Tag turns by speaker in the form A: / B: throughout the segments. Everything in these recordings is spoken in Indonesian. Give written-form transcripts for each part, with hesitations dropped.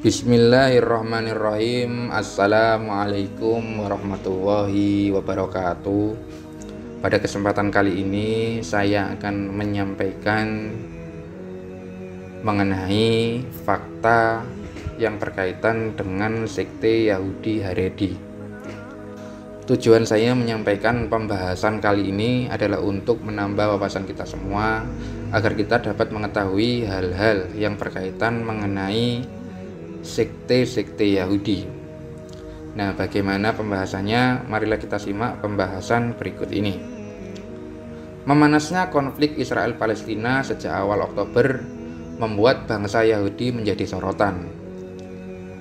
A: Bismillahirrahmanirrahim. Assalamualaikum warahmatullahi wabarakatuh. Pada kesempatan kali ini saya akan menyampaikan mengenai fakta yang berkaitan dengan sekte Yahudi Haredi. Tujuan saya menyampaikan pembahasan kali ini adalah untuk menambah wawasan kita semua agar kita dapat mengetahui hal-hal yang berkaitan mengenai sekte-sekte Yahudi. Nah, bagaimana pembahasannya? Marilah kita simak pembahasan berikut ini. Memanasnya konflik Israel-Palestina sejak awal Oktober membuat bangsa Yahudi menjadi sorotan.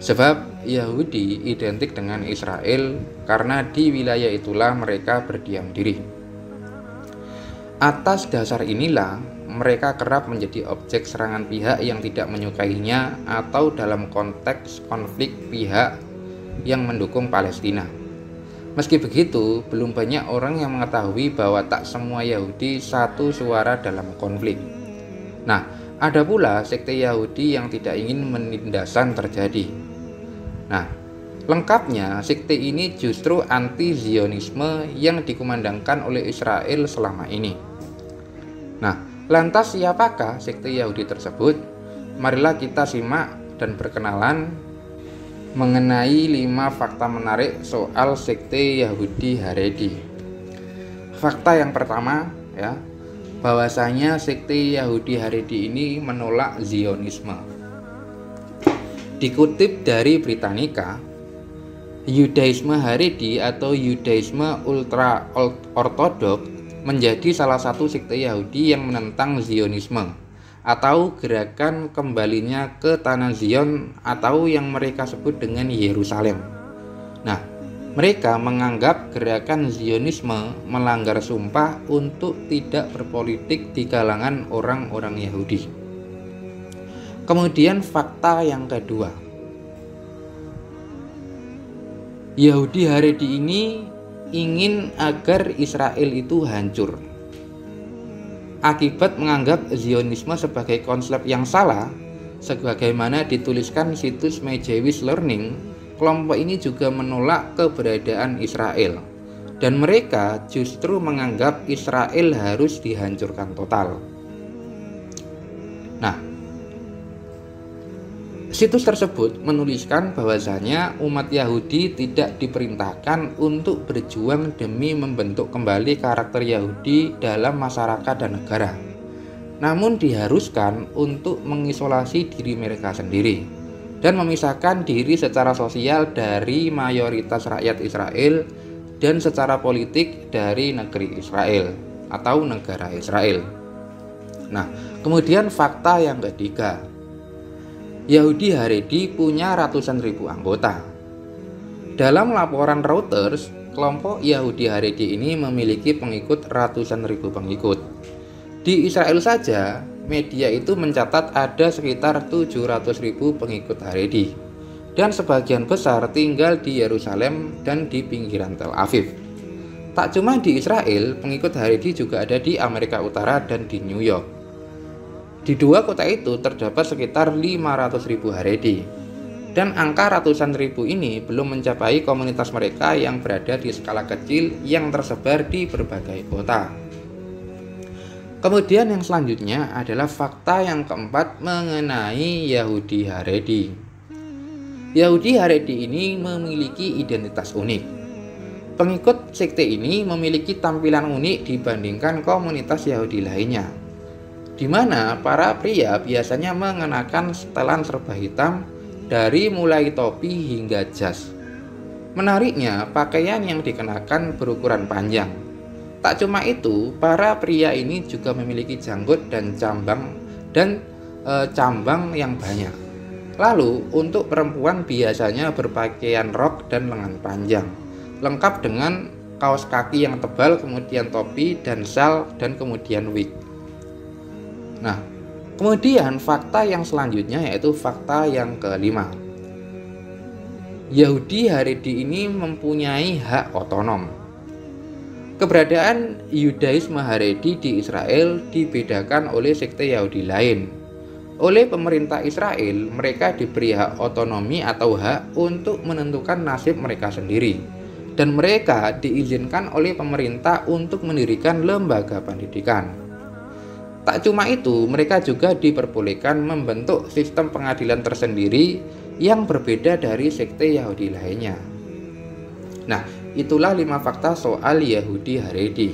A: Sebab Yahudi identik dengan Israel karena di wilayah itulah mereka berdiam diri. Atas dasar inilah mereka kerap menjadi objek serangan pihak yang tidak menyukainya atau dalam konteks konflik pihak yang mendukung Palestina. Meski begitu, belum banyak orang yang mengetahui bahwa tak semua Yahudi satu suara dalam konflik. Nah, ada pula sekte Yahudi yang tidak ingin penindasan terjadi. Nah, lengkapnya sekte ini justru anti-Zionisme yang dikumandangkan oleh Israel selama ini. Nah, lantas siapakah sekte Yahudi tersebut? Marilah kita simak dan berkenalan mengenai 5 fakta menarik soal sekte Yahudi Haredi. Fakta yang pertama bahwasanya sekte Yahudi Haredi ini menolak Zionisme. Dikutip dari Britannica, Yudaisme Haredi atau Yudaisme ultra ortodoks menjadi salah satu sekte Yahudi yang menentang Zionisme atau gerakan kembalinya ke tanah Zion atau yang mereka sebut dengan Yerusalem. Nah, mereka menganggap gerakan Zionisme melanggar sumpah untuk tidak berpolitik di kalangan orang-orang Yahudi. Kemudian fakta yang kedua, Yahudi Haredi ini ingin agar Israel itu hancur. Akibat menganggap Zionisme sebagai konsep yang salah, sebagaimana dituliskan situs My Jewish Learning, kelompok ini juga menolak keberadaan Israel, dan mereka justru menganggap Israel harus dihancurkan total. Nah, situs tersebut menuliskan bahwasanya umat Yahudi tidak diperintahkan untuk berjuang demi membentuk kembali karakter Yahudi dalam masyarakat dan negara, namun diharuskan untuk mengisolasi diri mereka sendiri dan memisahkan diri secara sosial dari mayoritas rakyat Israel dan secara politik dari negeri Israel atau negara Israel. Nah, kemudian fakta yang ketiga, Yahudi Haredi punya ratusan ribu anggota. Dalam laporan Reuters, kelompok Yahudi Haredi ini memiliki pengikut ratusan ribu pengikut. Di Israel saja, media itu mencatat ada sekitar 700 ribu pengikut Haredi, dan sebagian besar tinggal di Yerusalem dan di pinggiran Tel Aviv. Tak cuma di Israel, pengikut Haredi juga ada di Amerika Utara dan di New York. Di dua kota itu terdapat sekitar 500 ribu Haredi, dan angka ratusan ribu ini belum mencapai komunitas mereka yang berada di skala kecil yang tersebar di berbagai kota. Kemudian yang selanjutnya adalah fakta yang keempat mengenai Yahudi Haredi. Yahudi Haredi ini memiliki identitas unik. Pengikut sekte ini memiliki tampilan unik dibandingkan komunitas Yahudi lainnya, di mana para pria biasanya mengenakan setelan serba hitam dari mulai topi hingga jas. Menariknya, pakaian yang dikenakan berukuran panjang. Tak cuma itu, para pria ini juga memiliki janggut dan cambang yang banyak. Lalu, untuk perempuan biasanya berpakaian rok dan lengan panjang, lengkap dengan kaos kaki yang tebal, kemudian topi dan syal, dan kemudian wig. Nah, kemudian fakta yang selanjutnya yaitu fakta yang kelima. Yahudi Haredi ini mempunyai hak otonom. Keberadaan Yudaisme Haredi di Israel dibedakan oleh sekte Yahudi lain. Oleh pemerintah Israel, mereka diberi hak otonomi atau hak untuk menentukan nasib mereka sendiri. Dan mereka diizinkan oleh pemerintah untuk mendirikan lembaga pendidikan. Tak cuma itu, mereka juga diperbolehkan membentuk sistem pengadilan tersendiri yang berbeda dari sekte Yahudi lainnya. Nah, itulah 5 fakta soal Yahudi Haredi.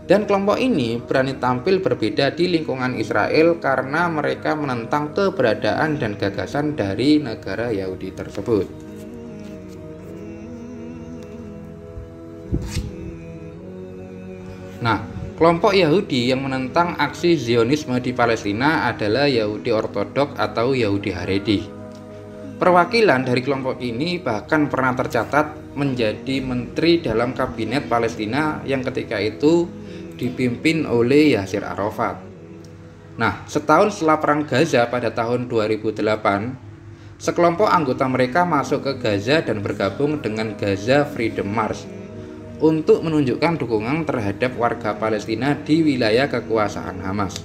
A: Dan kelompok ini berani tampil berbeda di lingkungan Israel karena mereka menentang keberadaan dan gagasan dari negara Yahudi tersebut. Nah, kelompok Yahudi yang menentang aksi Zionisme di Palestina adalah Yahudi Ortodok atau Yahudi Haredi. Perwakilan dari kelompok ini bahkan pernah tercatat menjadi menteri dalam kabinet Palestina yang ketika itu dipimpin oleh Yasir Arafat. Nah, setahun setelah perang Gaza pada tahun 2008, sekelompok anggota mereka masuk ke Gaza dan bergabung dengan Gaza Freedom March untuk menunjukkan dukungan terhadap warga Palestina di wilayah kekuasaan Hamas.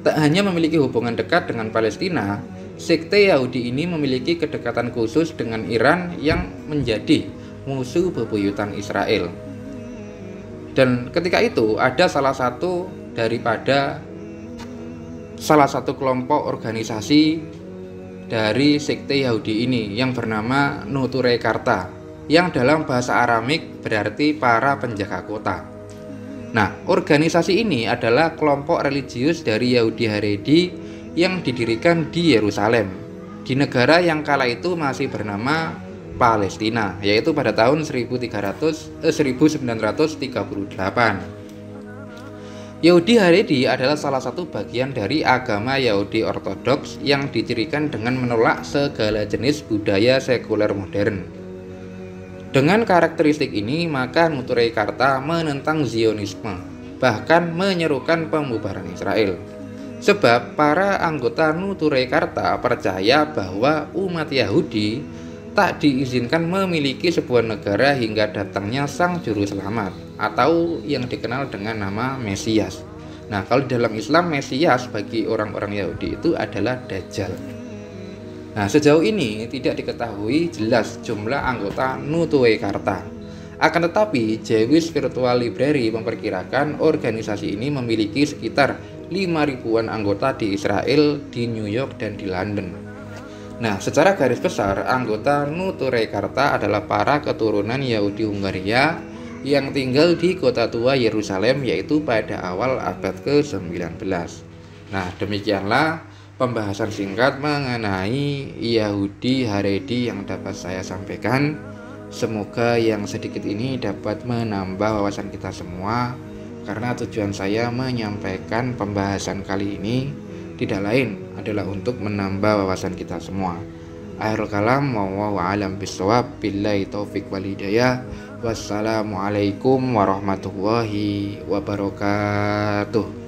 A: Tak hanya memiliki hubungan dekat dengan Palestina, sekte Yahudi ini memiliki kedekatan khusus dengan Iran yang menjadi musuh bebuyutan Israel. Dan ketika itu ada salah satu kelompok organisasi dari sekte Yahudi ini yang bernama Nuturei Karta, yang dalam bahasa Aramik berarti para penjaga kota. Nah, organisasi ini adalah kelompok religius dari Yahudi Haredi yang didirikan di Yerusalem, di negara yang kala itu masih bernama Palestina, yaitu pada tahun 1938. Yahudi Haredi adalah salah satu bagian dari agama Yahudi Ortodoks yang dicirikan dengan menolak segala jenis budaya sekuler modern. Dengan karakteristik ini, maka Nuturei Karta menentang Zionisme, bahkan menyerukan pembubaran Israel. Sebab para anggota Nuturei Karta percaya bahwa umat Yahudi tak diizinkan memiliki sebuah negara hingga datangnya Sang Juru Selamat atau yang dikenal dengan nama Mesias. Nah, kalau di dalam Islam Mesias bagi orang-orang Yahudi itu adalah Dajjal. Nah, sejauh ini tidak diketahui jelas jumlah anggota Nuturei Karta. Akan tetapi, Jewish Virtual Library memperkirakan organisasi ini memiliki sekitar 5.000-an anggota di Israel, di New York, dan di London. Nah, secara garis besar, anggota Nuturei Karta adalah para keturunan Yahudi Hungaria yang tinggal di kota tua Yerusalem, yaitu pada awal abad ke-19. Nah, demikianlah pembahasan singkat mengenai Yahudi Haredi yang dapat saya sampaikan. Semoga yang sedikit ini dapat menambah wawasan kita semua, karena tujuan saya menyampaikan pembahasan kali ini tidak lain adalah untuk menambah wawasan kita semua. Akhirul kalam, wallahu a'lam bishawab, billahi taufik wal hidayah. Wassalamualaikum warahmatullahi wabarakatuh.